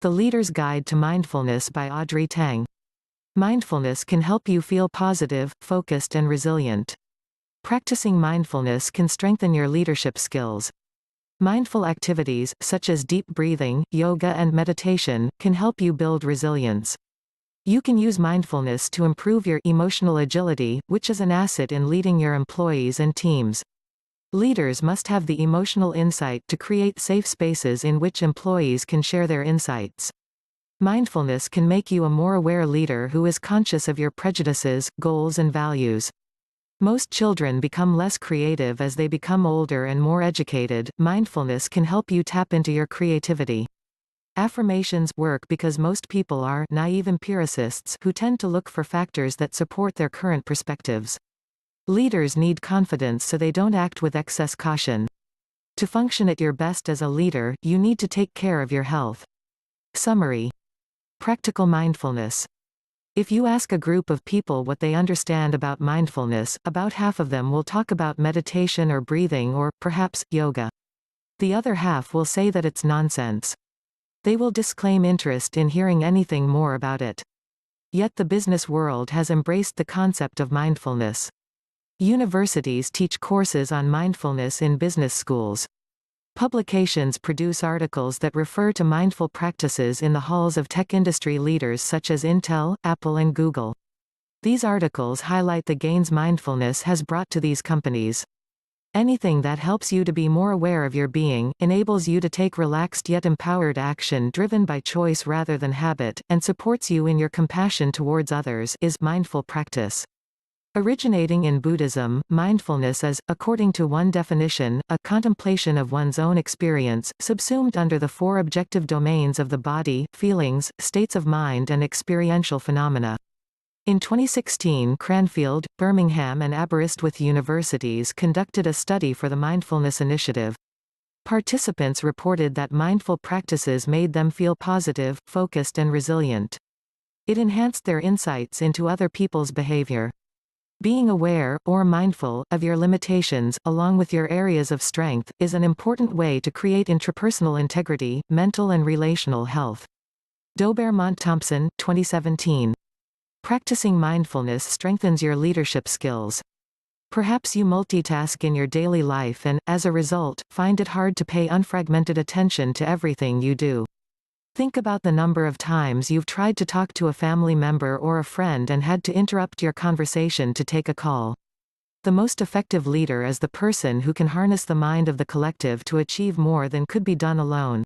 The Leader's Guide to Mindfulness by Audrey Tang. Mindfulness can help you feel positive, focused and resilient. Practicing mindfulness can strengthen your leadership skills. Mindful activities, such as deep breathing, yoga and meditation, can help you build resilience. You can use mindfulness to improve your emotional agility, which is an asset in leading your employees and teams. Leaders must have the emotional insight to create safe spaces in which employees can share their insights. Mindfulness can make you a more aware leader who is conscious of your prejudices, goals and values. Most children become less creative as they become older and more educated. Mindfulness can help you tap into your creativity. Affirmations work because most people are naive empiricists who tend to look for factors that support their current perspectives. Leaders need confidence so they don't act with excess caution. To function at your best as a leader, you need to take care of your health. Summary. Practical mindfulness. If you ask a group of people what they understand about mindfulness, about half of them will talk about meditation or breathing or, perhaps, yoga. The other half will say that it's nonsense. They will disclaim interest in hearing anything more about it. Yet the business world has embraced the concept of mindfulness. Universities teach courses on mindfulness in business schools. Publications produce articles that refer to mindful practices in the halls of tech industry leaders such as Intel, Apple and Google. These articles highlight the gains mindfulness has brought to these companies. Anything that helps you to be more aware of your being, enables you to take relaxed yet empowered action driven by choice rather than habit, and supports you in your compassion towards others, is mindful practice. Originating in Buddhism, mindfulness is, according to one definition, a contemplation of one's own experience, subsumed under the four objective domains of the body, feelings, states of mind and experiential phenomena. In 2016, Cranfield, Birmingham and Aberystwyth universities conducted a study for the Mindfulness Initiative. Participants reported that mindful practices made them feel positive, focused and resilient. It enhanced their insights into other people's behavior. Being aware, or mindful, of your limitations, along with your areas of strength, is an important way to create intrapersonal integrity, mental and relational health. Dobermont-Thompson, 2017. Practicing mindfulness strengthens your leadership skills. Perhaps you multitask in your daily life and, as a result, find it hard to pay unfragmented attention to everything you do. Think about the number of times you've tried to talk to a family member or a friend and had to interrupt your conversation to take a call. The most effective leader is the person who can harness the mind of the collective to achieve more than could be done alone.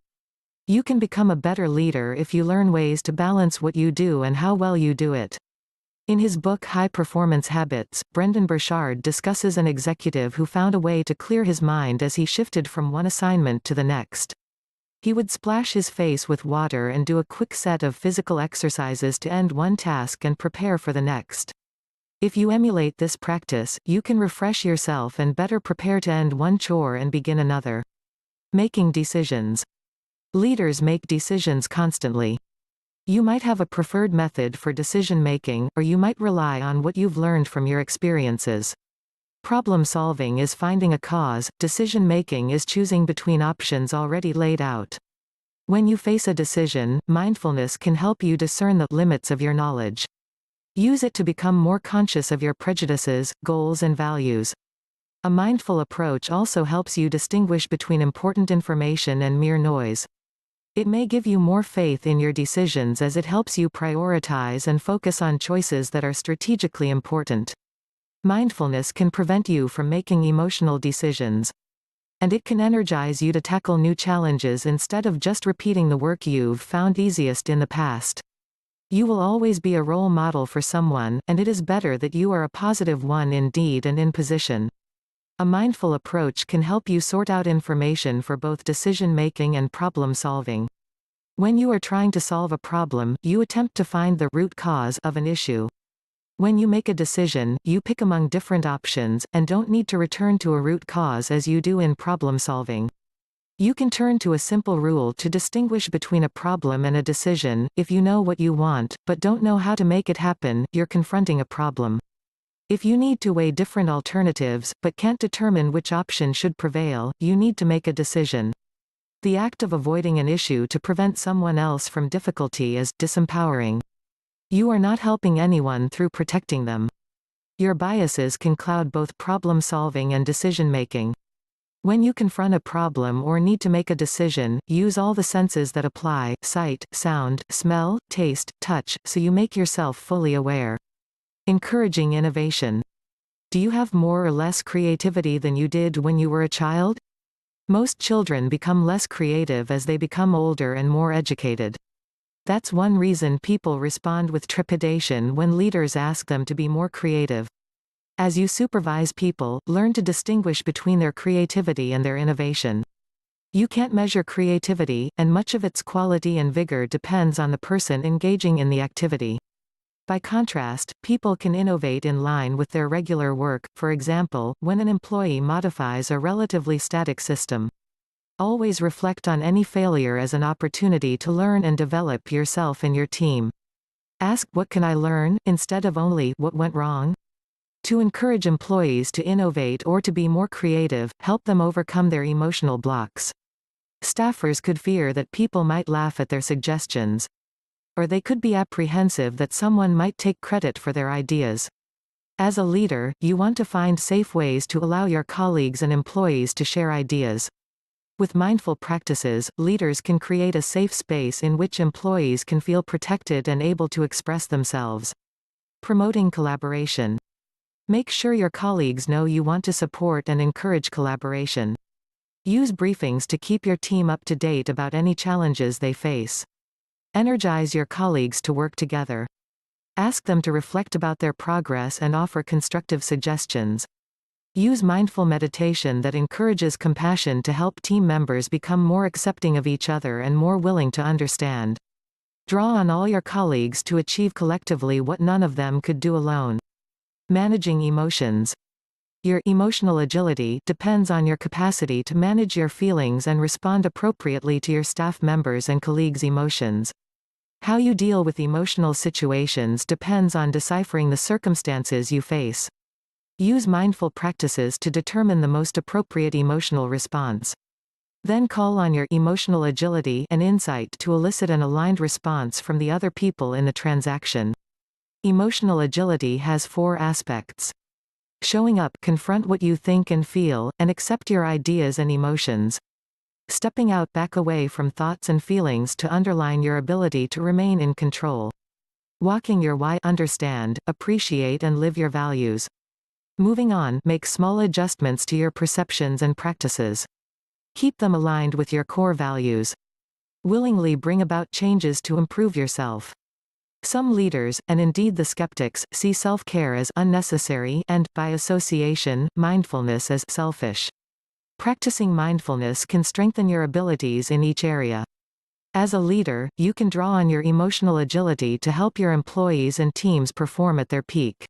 You can become a better leader if you learn ways to balance what you do and how well you do it. In his book High Performance Habits, Brendan Burchard discusses an executive who found a way to clear his mind as he shifted from one assignment to the next. He would splash his face with water and do a quick set of physical exercises to end one task and prepare for the next. If you emulate this practice, you can refresh yourself and better prepare to end one chore and begin another. Making decisions. Leaders make decisions constantly. You might have a preferred method for decision making, or you might rely on what you've learned from your experiences. Problem solving is finding a cause, decision making is choosing between options already laid out. When you face a decision, mindfulness can help you discern the limits of your knowledge. Use it to become more conscious of your prejudices, goals and values. A mindful approach also helps you distinguish between important information and mere noise. It may give you more faith in your decisions as it helps you prioritize and focus on choices that are strategically important. Mindfulness can prevent you from making emotional decisions. And it can energize you to tackle new challenges instead of just repeating the work you've found easiest in the past. You will always be a role model for someone, and it is better that you are a positive one in deed and in position. A mindful approach can help you sort out information for both decision-making and problem-solving. When you are trying to solve a problem, you attempt to find the root cause of an issue. When you make a decision, you pick among different options, and don't need to return to a root cause as you do in problem solving. You can turn to a simple rule to distinguish between a problem and a decision. If you know what you want, but don't know how to make it happen, you're confronting a problem. If you need to weigh different alternatives, but can't determine which option should prevail, you need to make a decision. The act of avoiding an issue to prevent someone else from difficulty is disempowering. You are not helping anyone through protecting them. Your biases can cloud both problem-solving and decision-making. When you confront a problem or need to make a decision, use all the senses that apply: sight, sound, smell, taste, touch, so you make yourself fully aware. Encouraging innovation. Do you have more or less creativity than you did when you were a child? Most children become less creative as they become older and more educated. That's one reason people respond with trepidation when leaders ask them to be more creative. As you supervise people, learn to distinguish between their creativity and their innovation. You can't measure creativity, and much of its quality and vigor depends on the person engaging in the activity. By contrast, people can innovate in line with their regular work, for example, when an employee modifies a relatively static system. Always reflect on any failure as an opportunity to learn and develop yourself and your team. Ask, "What can I learn?" instead of only, "What went wrong?" To encourage employees to innovate or to be more creative, help them overcome their emotional blocks. Staffers could fear that people might laugh at their suggestions. Or they could be apprehensive that someone might take credit for their ideas. As a leader, you want to find safe ways to allow your colleagues and employees to share ideas. With mindful practices, leaders can create a safe space in which employees can feel protected and able to express themselves. Promoting collaboration. Make sure your colleagues know you want to support and encourage collaboration. Use briefings to keep your team up to date about any challenges they face. Energize your colleagues to work together. Ask them to reflect about their progress and offer constructive suggestions. Use mindful meditation that encourages compassion to help team members become more accepting of each other and more willing to understand. Draw on all your colleagues to achieve collectively what none of them could do alone. Managing emotions. Your emotional agility depends on your capacity to manage your feelings and respond appropriately to your staff members' and colleagues' emotions. How you deal with emotional situations depends on deciphering the circumstances you face. Use mindful practices to determine the most appropriate emotional response. Then call on your emotional agility and insight to elicit an aligned response from the other people in the transaction. Emotional agility has 4 aspects. Showing up, confront what you think and feel, and accept your ideas and emotions. Stepping out, back away from thoughts and feelings to underline your ability to remain in control. Walking your why, understand, appreciate and live your values. Moving on, make small adjustments to your perceptions and practices. Keep them aligned with your core values. Willingly bring about changes to improve yourself. Some leaders, and indeed the skeptics, see self-care as unnecessary and, by association, mindfulness as selfish. Practicing mindfulness can strengthen your abilities in each area. As a leader, you can draw on your emotional agility to help your employees and teams perform at their peak.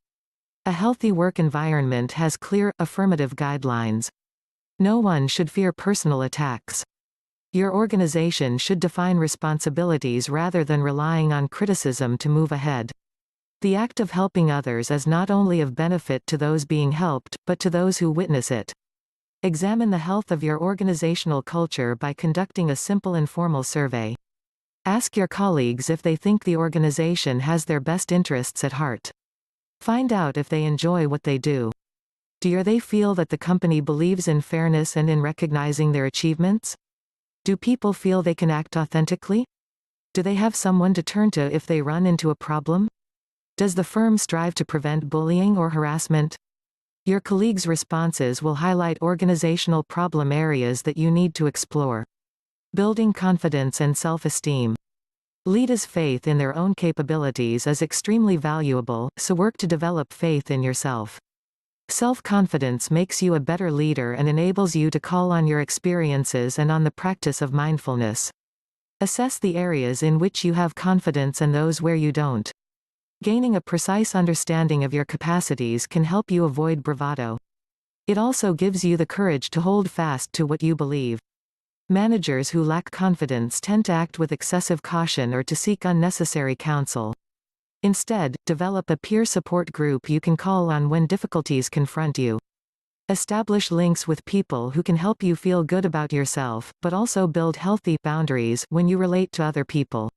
A healthy work environment has clear, affirmative guidelines. No one should fear personal attacks. Your organization should define responsibilities rather than relying on criticism to move ahead. The act of helping others is not only of benefit to those being helped, but to those who witness it. Examine the health of your organizational culture by conducting a simple informal survey. Ask your colleagues if they think the organization has their best interests at heart. Find out if they enjoy what they do. Do they feel that the company believes in fairness and in recognizing their achievements? Do people feel they can act authentically? Do they have someone to turn to if they run into a problem? Does the firm strive to prevent bullying or harassment? Your colleagues' responses will highlight organizational problem areas that you need to explore. Building confidence and self-esteem. Leaders' faith in their own capabilities is extremely valuable, so work to develop faith in yourself. Self-confidence makes you a better leader and enables you to call on your experiences and on the practice of mindfulness. Assess the areas in which you have confidence and those where you don't. Gaining a precise understanding of your capacities can help you avoid bravado. It also gives you the courage to hold fast to what you believe. Managers who lack confidence tend to act with excessive caution or to seek unnecessary counsel. Instead, develop a peer support group you can call on when difficulties confront you. Establish links with people who can help you feel good about yourself, but also build healthy boundaries when you relate to other people.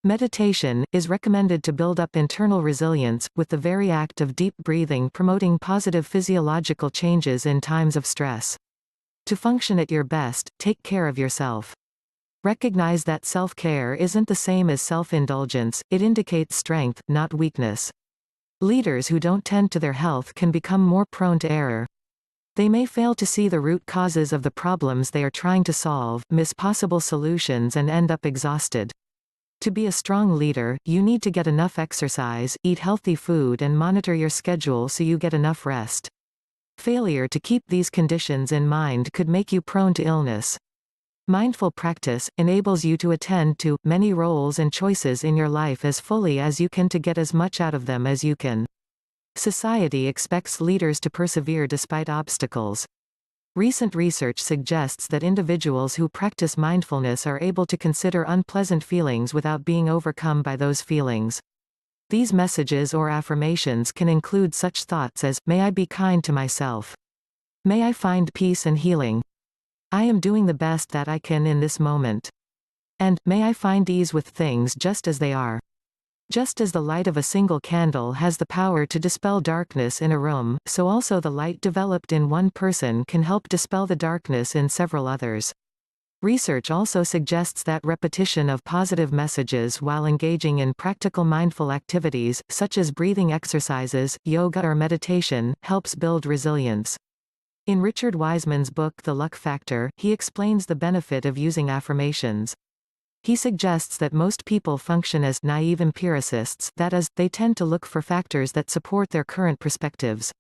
Meditation is recommended to build up internal resilience, with the very act of deep breathing promoting positive physiological changes in times of stress. To function at your best, take care of yourself. Recognize that self-care isn't the same as self-indulgence, it indicates strength, not weakness. Leaders who don't tend to their health can become more prone to error. They may fail to see the root causes of the problems they are trying to solve, miss possible solutions, and end up exhausted. To be a strong leader, you need to get enough exercise, eat healthy food, and monitor your schedule so you get enough rest. Failure to keep these conditions in mind could make you prone to illness. Mindful practice enables you to attend to many roles and choices in your life as fully as you can to get as much out of them as you can. Society expects leaders to persevere despite obstacles. Recent research suggests that individuals who practice mindfulness are able to consider unpleasant feelings without being overcome by those feelings. These messages or affirmations can include such thoughts as, "May I be kind to myself. May I find peace and healing. I am doing the best that I can in this moment. And, may I find ease with things just as they are." Just as the light of a single candle has the power to dispel darkness in a room, so also the light developed in one person can help dispel the darkness in several others. Research also suggests that repetition of positive messages while engaging in practical mindful activities, such as breathing exercises, yoga, or meditation, helps build resilience. In Richard Wiseman's book The Luck Factor, he explains the benefit of using affirmations. He suggests that most people function as naive empiricists, that is, they tend to look for factors that support their current perspectives.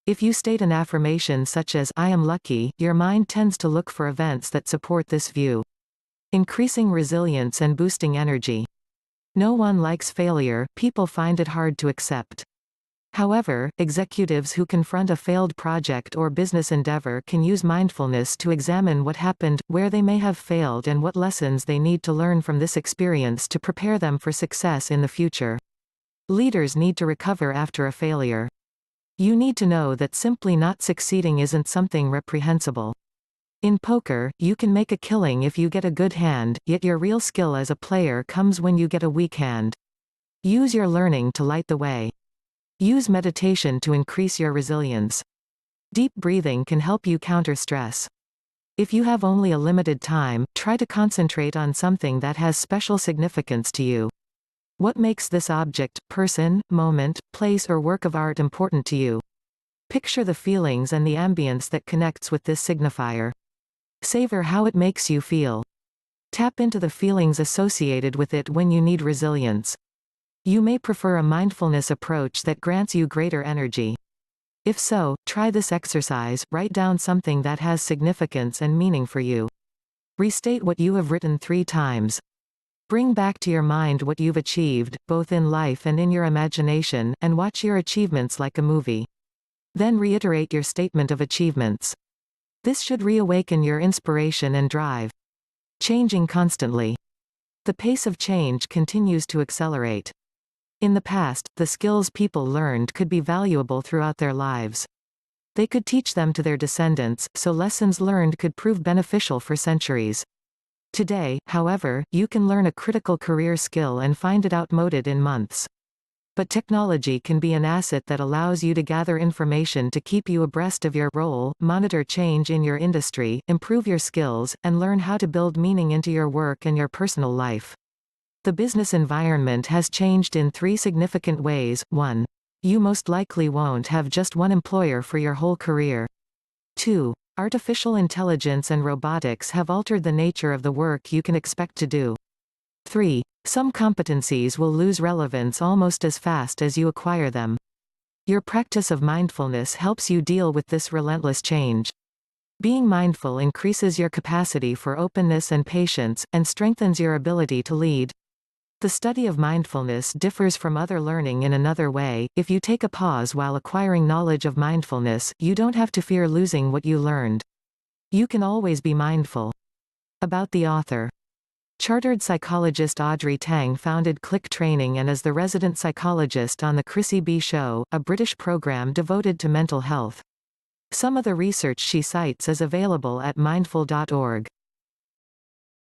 If you state an affirmation such as, "I am lucky," your mind tends to look for events that support this view. Increasing resilience and boosting energy. No one likes failure, people find it hard to accept. However, executives who confront a failed project or business endeavor can use mindfulness to examine what happened, where they may have failed, and what lessons they need to learn from this experience to prepare them for success in the future. Leaders need to recover after a failure. You need to know that simply not succeeding isn't something reprehensible. In poker, you can make a killing if you get a good hand, yet your real skill as a player comes when you get a weak hand. Use your learning to light the way. Use meditation to increase your resilience. Deep breathing can help you counter stress. If you have only a limited time, try to concentrate on something that has special significance to you. What makes this object, person, moment, place, or work of art important to you? Picture the feelings and the ambience that connects with this signifier. Savor how it makes you feel. Tap into the feelings associated with it when you need resilience. You may prefer a mindfulness approach that grants you greater energy. If so, try this exercise, write down something that has significance and meaning for you. Restate what you have written 3 times. Bring back to your mind what you've achieved, both in life and in your imagination, and watch your achievements like a movie. Then reiterate your statement of achievements. This should reawaken your inspiration and drive. Changing constantly. The pace of change continues to accelerate. In the past, the skills people learned could be valuable throughout their lives. They could teach them to their descendants, so lessons learned could prove beneficial for centuries. Today, however, you can learn a critical career skill and find it outmoded in months. But technology can be an asset that allows you to gather information to keep you abreast of your role, monitor change in your industry, improve your skills, and learn how to build meaning into your work and your personal life. The business environment has changed in 3 significant ways. 1. You most likely won't have just one employer for your whole career. 2. Artificial intelligence and robotics have altered the nature of the work you can expect to do. 3. Some competencies will lose relevance almost as fast as you acquire them. Your practice of mindfulness helps you deal with this relentless change. Being mindful increases your capacity for openness and patience, and strengthens your ability to lead. The study of mindfulness differs from other learning in another way. If you take a pause while acquiring knowledge of mindfulness, you don't have to fear losing what you learned. You can always be mindful. About the author. Chartered psychologist Audrey Tang founded Click Training and is the resident psychologist on the Chrissy B show, a British program devoted to mental health. Some of the research she cites is available at mindful.org.